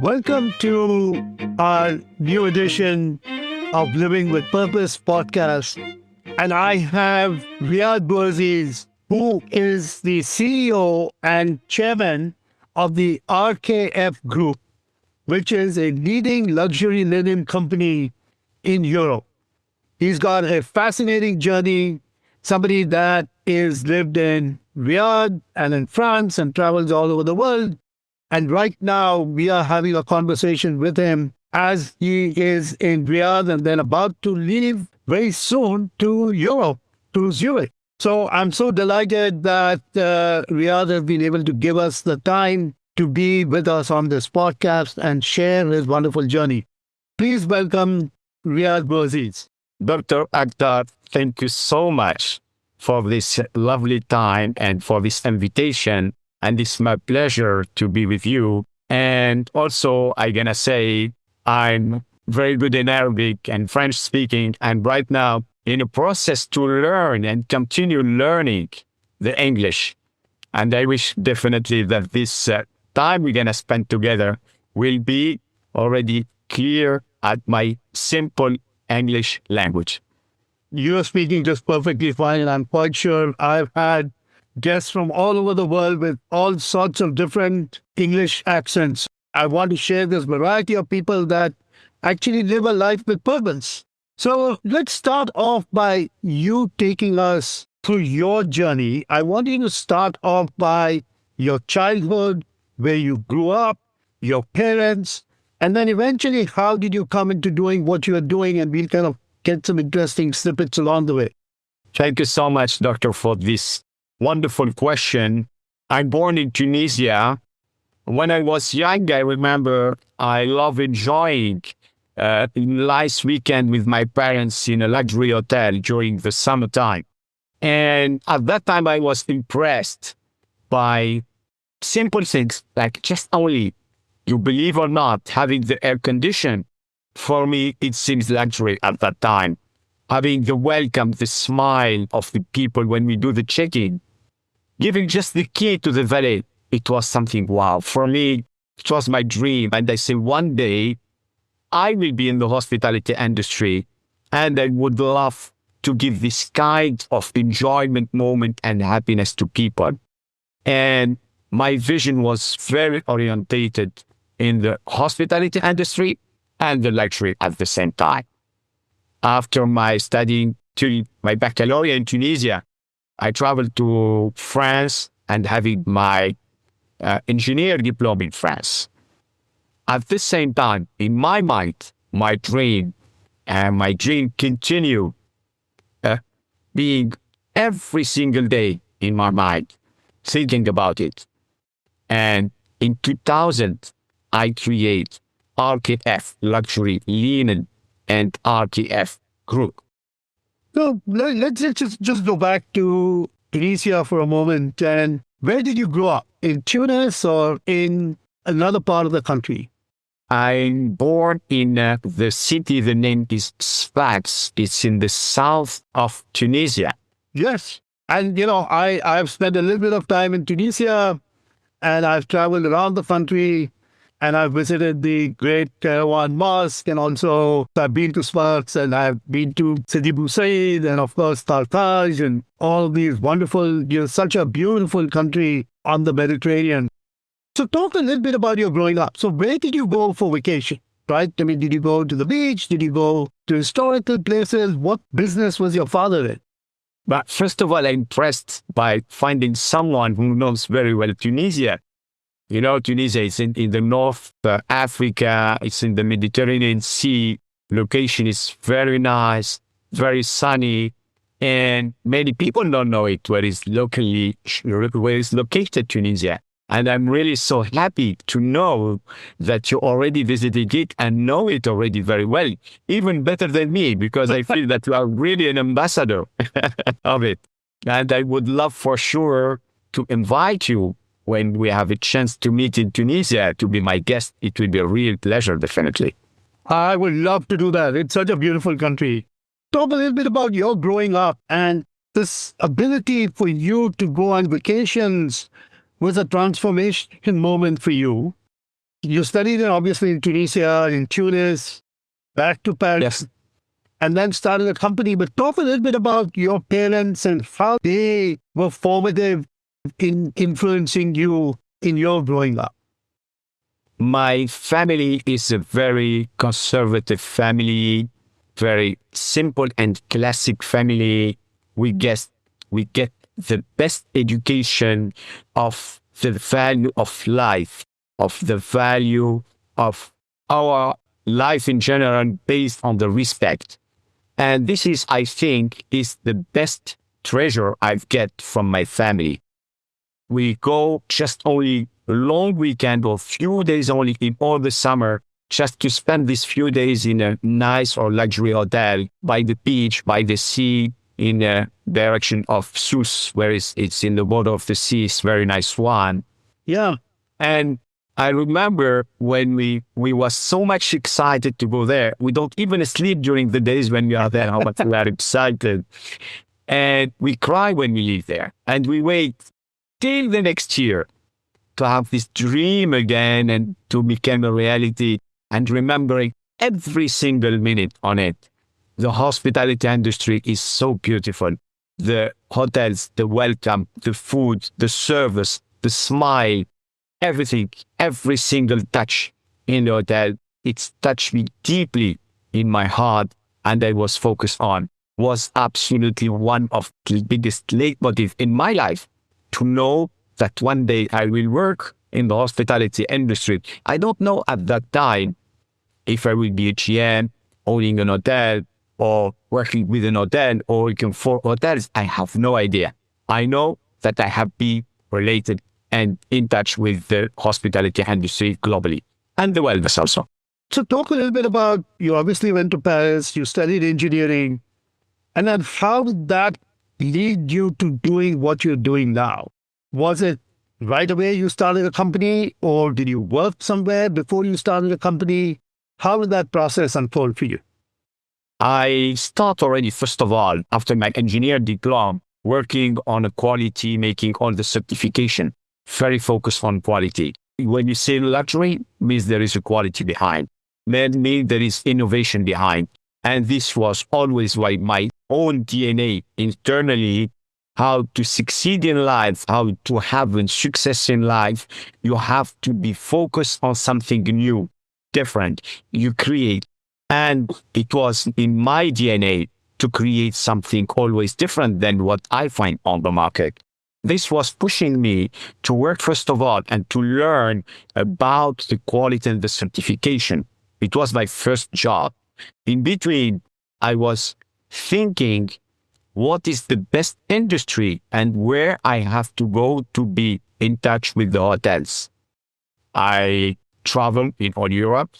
Welcome to our new edition of Living with Purpose podcast. And I have Riadh Bouaziz, who is the CEO and chairman of the RKF Group, which is a leading luxury linen company in Europe. He's got a fascinating journey, somebody that is lived in Riyadh and in France and travels all over the world. And right now we are having a conversation with him as he is in Riyadh and then about to leave very soon to Europe, to Zurich. So I'm so delighted that Riyadh has been able to give us the time to be with us on this podcast and share his wonderful journey. Please welcome Riadh Bouaziz. Dr. Akhtar, thank you so much for this lovely time and for this invitation. And it's my pleasure to be with you. And also, I'm going to say I'm very good in Arabic and French speaking. And right now, in a process to learn and continue learning the English. And I wish definitely that this time we're going to spend together will be already clear at my simple English language. You're speaking just perfectly fine, and I'm quite sure I've had guests from all over the world with all sorts of different English accents. I want to share this variety of people that actually live a life with purpose. So let's start off by you taking us through your journey. I want you to start off by your childhood, where you grew up, your parents, and then eventually, how did you come into doing what you are doing? And we'll kind of get some interesting snippets along the way. Thank you so much, Doctor, for this wonderful question. I'm born in Tunisia. When I was young, I remember I love enjoying a nice weekend with my parents in a luxury hotel during the summertime. And at that time, I was impressed by simple things like just only, you believe or not, having the air condition. For me, it seems luxury at that time. Having the welcome, the smile of the people when we do the check-in. Giving just the key to the valet. It was something wow. For me, it was my dream. And I say one day, I will be in the hospitality industry and I would love to give this kind of enjoyment moment and happiness to people. And my vision was very orientated in the hospitality industry and the luxury at the same time. After my studying to my baccalaureate in Tunisia, I traveled to France and having my engineer diploma in France. At the same time, in my mind, my dream continue being every single day in my mind, thinking about it. And in 2000, I create RKF Luxury Linen and RKF Group. So let's just go back to Tunisia for a moment. And where did you grow up? In Tunis or in another part of the country? I'm born in the city, the name is Sfax. It's in the south of Tunisia. Yes. And, I've spent a little bit of time in Tunisia and I've traveled around the country and I've visited the great Kairouan Mosque, and also I've been to Sfax and I've been to Sidi Bou Said and of course Tartaj and all these wonderful, such a beautiful country on the Mediterranean. So talk a little bit about your growing up. So where did you go for vacation, right? I mean, did you go to the beach? Did you go to historical places? What business was your father in? But first of all, I'm impressed by finding someone who knows very well Tunisia. Tunisia is in the North Africa. It's in the Mediterranean Sea. Location is very nice, very sunny. And many people don't know it, where it's located Tunisia. And I'm really so happy to know that you already visited it and know it already very well, even better than me, because I feel that you are really an ambassador of it. And I would love for sure to invite you when we have a chance to meet in Tunisia to be my guest. It will be a real pleasure, definitely. I would love to do that. It's such a beautiful country. Talk a little bit about your growing up and this ability for you to go on vacations was a transformation moment for you. you studied obviously in Tunisia, in Tunis, back to Paris, Yes. and then started a company. But talk a little bit about your parents and how they were formative in influencing you in your growing up. My family is a very conservative family, very simple and classic family. We get the best education of the value of life, of the value of our life in general based on the respect. And this is, I think, is the best treasure I've get from my family. We go just only a long weekend or few days only in all the summer just to spend these few days in a nice or luxury hotel by the beach, by the sea, in a direction of Sousse, where it's in the border of the sea. It's very nice one. Yeah. And I remember when we was so much excited to go there. We don't even sleep during the days when we are there, how much we are excited. And we cry when we leave there. And we wait till the next year to have this dream again and to become a reality, and remembering every single minute on it. The hospitality industry is so beautiful. The hotels, the welcome, the food, the service, the smile, everything, every single touch in the hotel, it's touched me deeply in my heart, and I was focused on, was absolutely one of the biggest leitmotiv in my life, to know that one day I will work in the hospitality industry. I don't know at that time if I will be a GM, owning an hotel, or working with an hotel, or working for hotels. I have no idea. I know that I have been related and in touch with the hospitality industry globally, and the wellness also. So talk a little bit about, you obviously went to Paris, you studied engineering, and then how did that lead you to doing what you're doing now? Was it right away you started a company, or did you work somewhere before you started a company? How did that process unfold for you? I start already, first of all, after my engineer diploma, working on a quality, making all the certification, very focused on quality. When you say luxury, means there is a quality behind. That means there is innovation behind. And this was always why my own DNA internally, how to succeed in life, how to have a success in life, you have to be focused on something new, different. You create. And it was in my DNA to create something always different than what I find on the market. This was pushing me to work, first of all, and to learn about the quality and the certification. It was my first job. In between, I was thinking, what is the best industry and where I have to go to be in touch with the hotels. I travel in all Europe.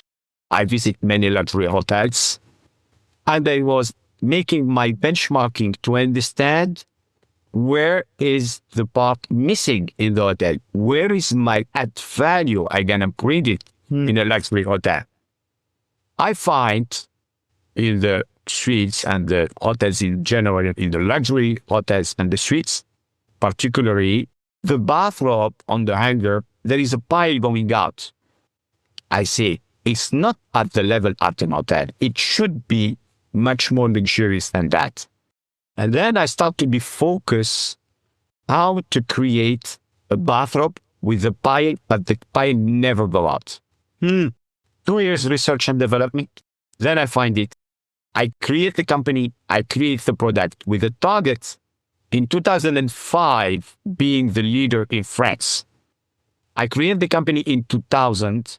I visit many luxury hotels. And I was making my benchmarking to understand where is the part missing in the hotel? Where is my add value I can upgrade it in a luxury hotel? I find in the suites and the hotels in general, in the luxury hotels and the suites, particularly the bathrobe on the hanger, there is a pile going out. I say, it's not at the level at an hotel. It should be much more luxurious than that. And then I start to be focused how to create a bathrobe with a pile, but the pile never go out. 2 years research and development. Then I find it. I create the company. I create the product with a target in 2005 being the leader in France. I created the company in 2000.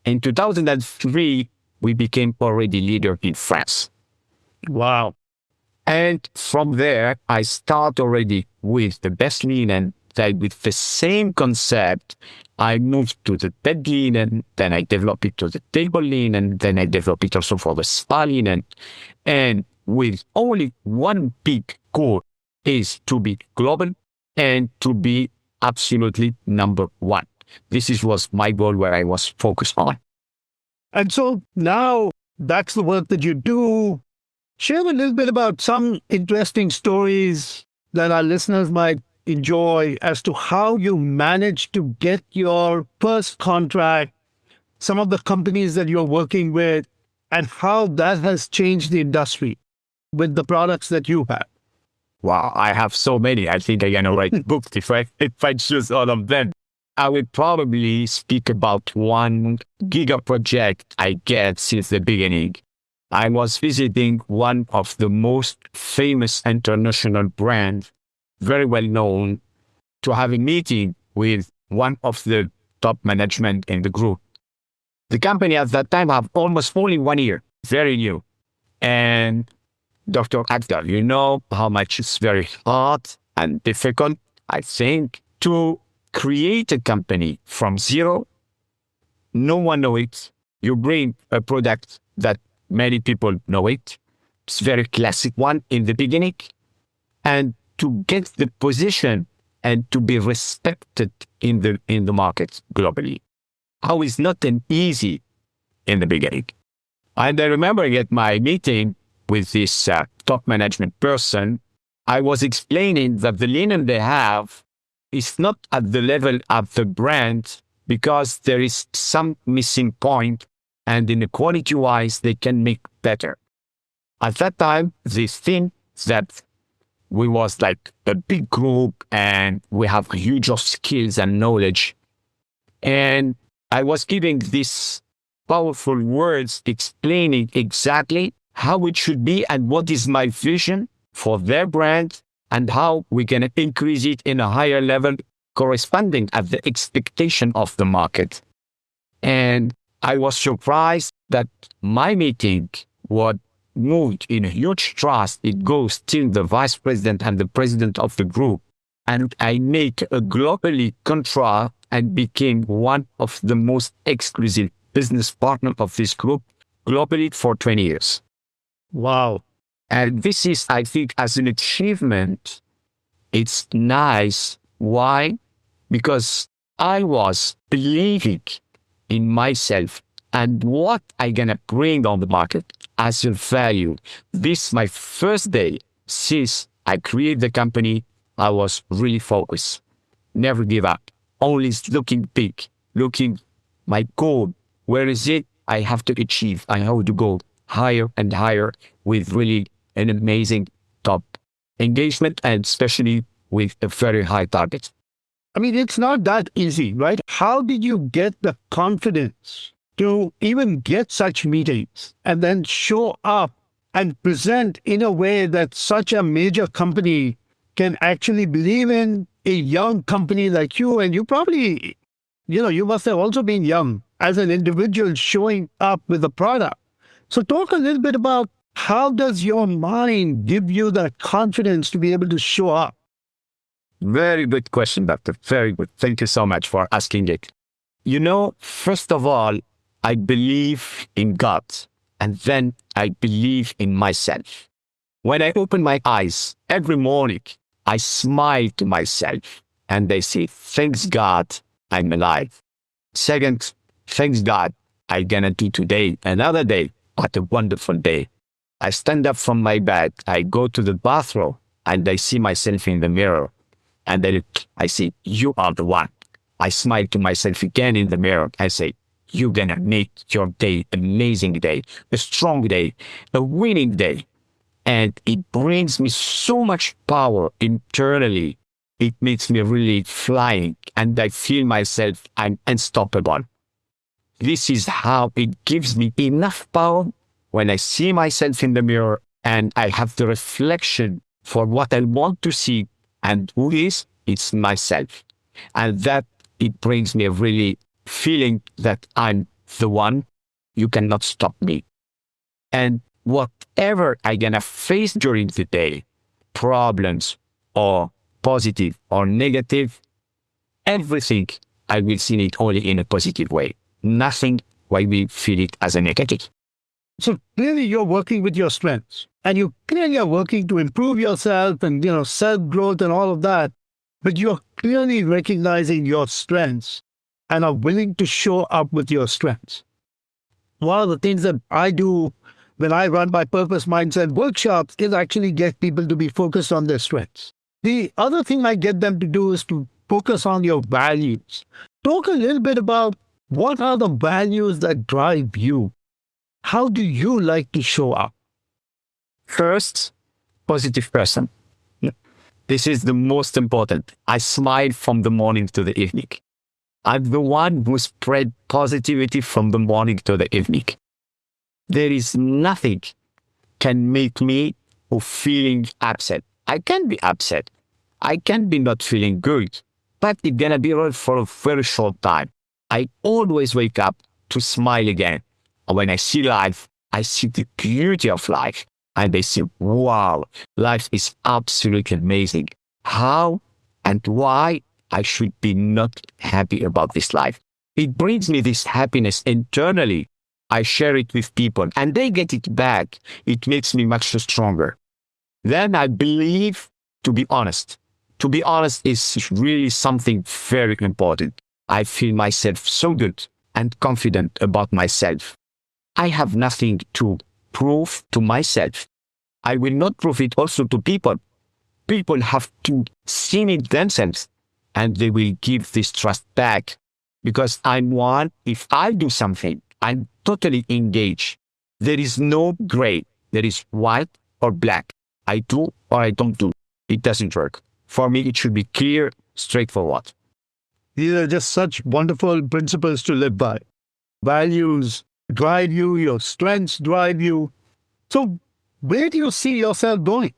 In 2003, we became already leader in France. Wow. And from there, I start already with the best linen, that with the same concept, I moved to the bed linen, then I developed it to the table linen, then I developed it also for the spa linen. And with only one big goal is to be global and to be absolutely number one. Was my goal where I was focused on. And so now that's the work that you do. Share a little bit about some interesting stories that our listeners might enjoy as to how you managed to get your first contract some of the companies that you're working with, and how that has changed the industry with the products that you have? Wow, I have so many. I think I'm gonna write books if I choose all of them. I will probably speak about one giga project I get since the beginning. I was visiting one of the most famous international brands, very well known, to have a meeting with one of the top management in the group. The company at that time have almost only 1 year, very new. And Dr. Akhtar, you know how much it's very hard and difficult, I think, to create a company from zero. No one knows it. You bring a product that many people know it. It's very classic one in the beginning. And to get the position and to be respected in the market globally. How is not an easy in the beginning. And I remember at my meeting with this top management person, I was explaining that the linen they have is not at the level of the brand because there is some missing point, and in the quality wise, they can make better. At that time, they think that we was like a big group and we have huge of skills and knowledge. And I was giving these powerful words explaining exactly how it should be and what is my vision for their brand and how we're going to increase it in a higher level corresponding at the expectation of the market. And I was surprised that my meeting was moved in a huge trust. It goes till the vice president and the president of the group. And I make a globally contract and became one of the most exclusive business partner of this group globally for 20 years. Wow. And this is, I think, as an achievement, it's nice. Why? Because I was believing in myself and what I'm going to bring on the market as a value. This my first day since I created the company. I was really focused. Never give up. Always looking big, looking my goal. Where is it? I have to achieve. I have to go higher and higher with really an amazing top engagement and especially with a very high target. I mean, it's not that easy, right? How did you get the confidence to even get such meetings and then show up and present in a way that such a major company can actually believe in a young company like you? And you probably, you must have also been young as an individual showing up with a product. So talk a little bit about how does your mind give you that confidence to be able to show up? Very good question, Doctor. Very good. Thank you so much for asking it. First of all, I believe in God, and then I believe in myself. When I open my eyes every morning, I smile to myself and I say, thanks God, I'm alive. Second, thanks God, I'm gonna do today another day, but a wonderful day. I stand up from my bed, I go to the bathroom, and I see myself in the mirror. And then I say, you are the one. I smile to myself again in the mirror. I say, you're gonna make your day an amazing day, a strong day, a winning day. And it brings me so much power internally. It makes me really flying, and I feel myself I'm unstoppable. This is how it gives me enough power when I see myself in the mirror and I have the reflection for what I want to see and who is, it's myself. And that it brings me a really feeling that I'm the one, you cannot stop me. And whatever I'm gonna face during the day, problems or positive or negative, everything I will see it only in a positive way. Nothing why we feel it as a negative. So clearly you're working with your strengths and you clearly are working to improve yourself and, self-growth and all of that. But you're clearly recognizing your strengths and are willing to show up with your strengths. One of the things that I do when I run my purpose mindset workshops is actually get people to be focused on their strengths. The other thing I get them to do is to focus on your values. Talk a little bit about what are the values that drive you? How do you like to show up? First, positive person. This is the most important. I smile from the morning to the evening. I'm the one who spread positivity from the morning to the evening. There is nothing can make me feeling upset. I can be upset. I can be not feeling good, but it's gonna be for a very short time. I always wake up to smile again. When I see life, I see the beauty of life. And I say, wow, life is absolutely amazing. How and why I should be not happy about this life? It brings me this happiness internally. I share it with people and they get it back. It makes me much stronger. Then I believe to be honest. To be honest is really something very important. I feel myself so good and confident about myself. I have nothing to prove to myself. I will not prove it also to people. People have to see it themselves and they will give this trust back because I'm one, if I do something, I'm totally engaged. There is no gray. There is white or black. I do or I don't do. It doesn't work. For me, it should be clear, straightforward. These are just such wonderful principles to live by. Values drive you, your strengths drive you. So where do you see yourself going?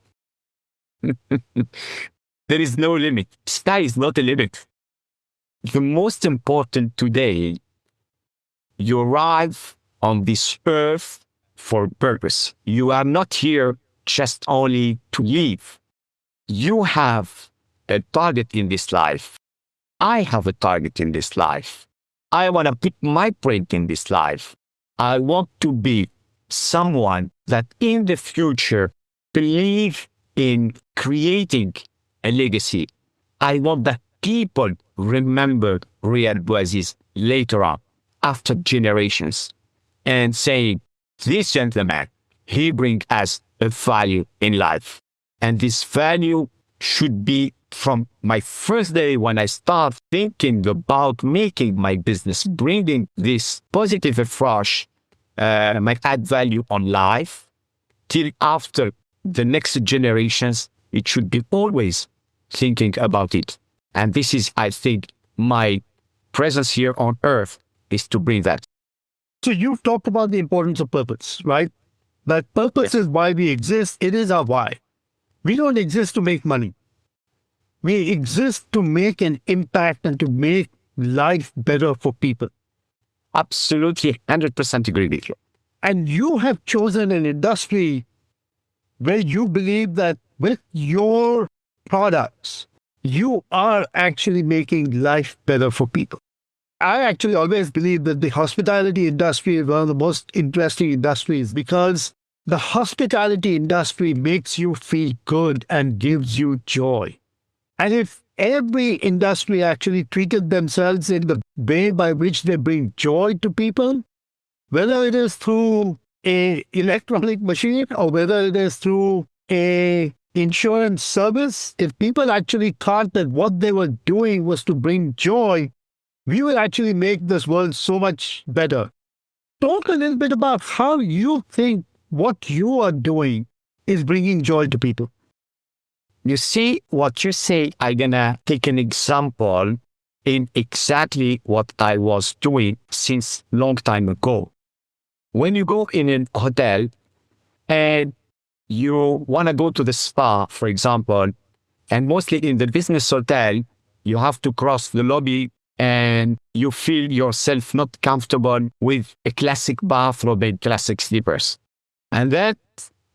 There is no limit. Sky is not a limit. The most important today, you arrive on this earth for a purpose. You are not here just only to live. You have a target in this life. I have a target in this life. I want to put my print in this life. I want to be someone that in the future believe in creating a legacy. I want that people remember Riadh Bouaziz later on, after generations, and saying, this gentleman, he brings us a value in life. And this value should be from my first day when I start thinking about making my business, bringing this positive approach, my add value on life, till after the next generations, it should be always thinking about it. And this is, I think, my presence here on earth is to bring that. So you've talked about the importance of purpose, right? That purpose is why we exist. It is our why. We don't exist to make money. We exist to make an impact and to make life better for people. Absolutely, 100% agree with you. And you have chosen an industry where you believe that with your products, you are actually making life better for people. I actually always believe that the hospitality industry is one of the most interesting industries because the hospitality industry makes you feel good and gives you joy. And if every industry actually treated themselves in the way by which they bring joy to people, whether it is through an electronic machine or whether it is through a insurance service, if people actually thought that what they were doing was to bring joy, we will actually make this world so much better. Talk a little bit about how you think what you are doing is bringing joy to people. You see, what you say, I'm going to take an example in exactly what I was doing since long time ago. When you go in a hotel and you want to go to the spa, for example, and mostly in the business hotel, you have to cross the lobby and you feel yourself not comfortable with a classic bathrobe and classic slippers. And then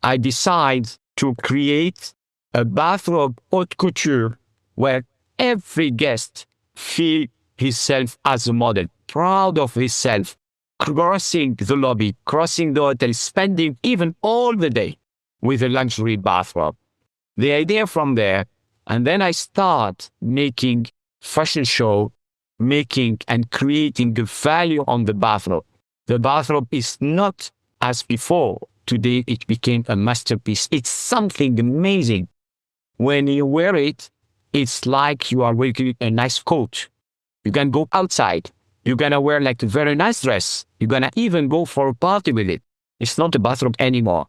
I decide to create a bathrobe haute couture where every guest feel himself as a model, proud of himself, crossing the lobby, crossing the hotel, spending even all the day with a luxury bathrobe. The idea from there, and then I start making fashion show, making and creating the value on the bathrobe. The bathrobe is not as before. Today it became a masterpiece. It's something amazing. When you wear it, it's like you are wearing a nice coat. You can go outside You're going to wear like a very nice dress. You're going to even go for a party with it. It's not a bathrobe anymore.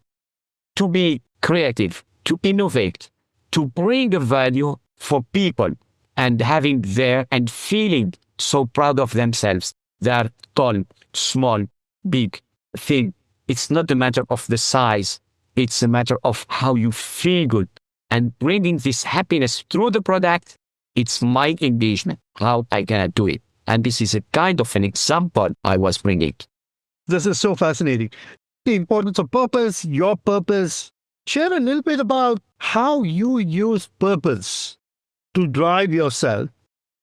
To be creative, to innovate, to bring a value for people and having there and feeling so proud of themselves. They are tall, small, big, thin. It's not a matter of the size. It's a matter of how you feel good. And bringing this happiness through the product, it's my engagement, how I can do it. And this is a kind of an example I was bringing. This is so fascinating. The importance of purpose, your purpose. Share a little bit about how you use purpose to drive yourself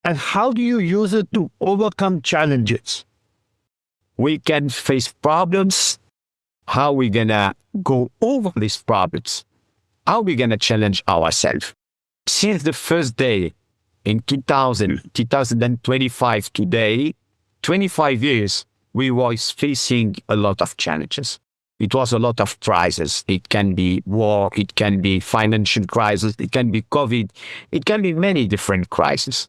and how do you use it to overcome challenges? We can face problems. How we gonna go over these problems? How we gonna challenge ourselves? Since the first day in 2025 today, 25 years, we was facing a lot of challenges. It was a lot of crises. It can be war, it can be financial crisis, it can be COVID, it can be many different crises.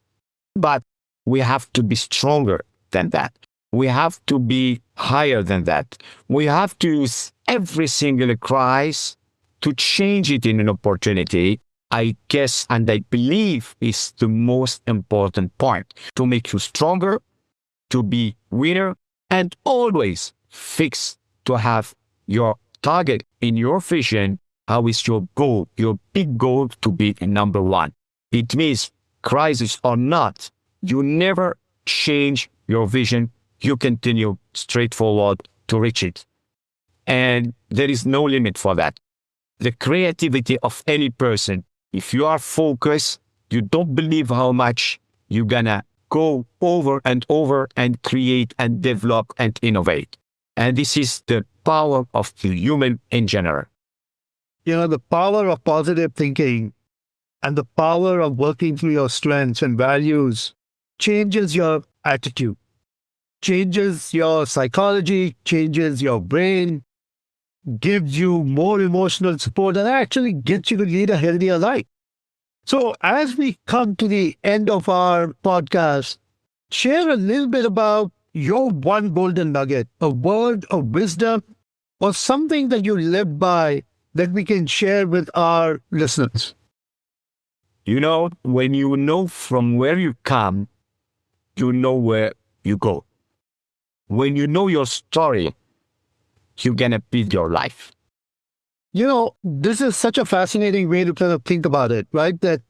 But we have to be stronger than that. We have to be higher than that. We have to use every single crisis to change it in an opportunity. I guess and I believe is the most important point to make you stronger, to be winner, and always fix to have your target in your vision. How is your goal, your big goal to be number one? It means crisis or not, you never change your vision. You continue straightforward to reach it. And there is no limit for that. The creativity of any person, if you are focused, you don't believe how much you're gonna go over and create and develop and innovate. And this is the power of the human in general. You know, the power of positive thinking and the power of working through your strengths and values changes your attitude, changes your psychology, changes your brain, gives you more emotional support, and actually gets you to lead a healthier life. So as we come to the end of our podcast, share a little bit about your one golden nugget, a word of wisdom, or something that you live by that we can share with our listeners. You know, when you know from where you come, you know where you go. When you know your story, you're going to build your life. You know, this is such a fascinating way to kind of think about it, right? That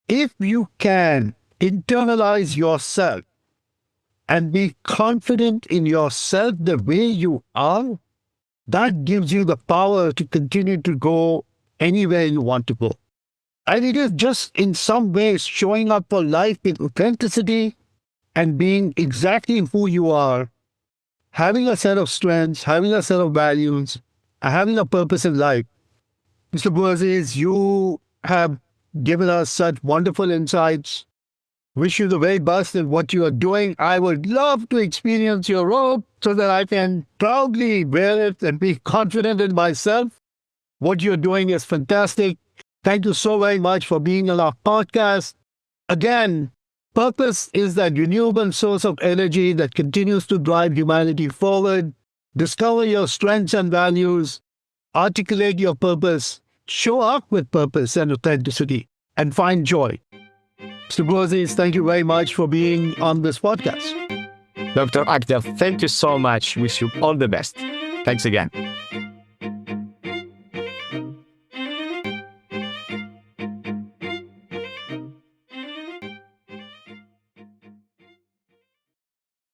if you can internalize yourself and be confident in yourself the way you are, that gives you the power to continue to go anywhere you want to go. And it is just in some ways showing up for life with authenticity and being exactly who you are, having a set of strengths, having a set of values, and having a purpose in life. Mr. Bouaziz, you have given us such wonderful insights. Wish you the very best in what you are doing. I would love to experience your robe so that I can proudly wear it and be confident in myself. What you're doing is fantastic. Thank you so very much for being on our podcast. Again, purpose is that renewable source of energy that continues to drive humanity forward. Discover your strengths and values. Articulate your purpose. Show up with purpose and authenticity. And find joy. Mr. Bouaziz, thank you very much for being on this podcast. Dr. Akhtar, thank you so much. Wish you all the best. Thanks again.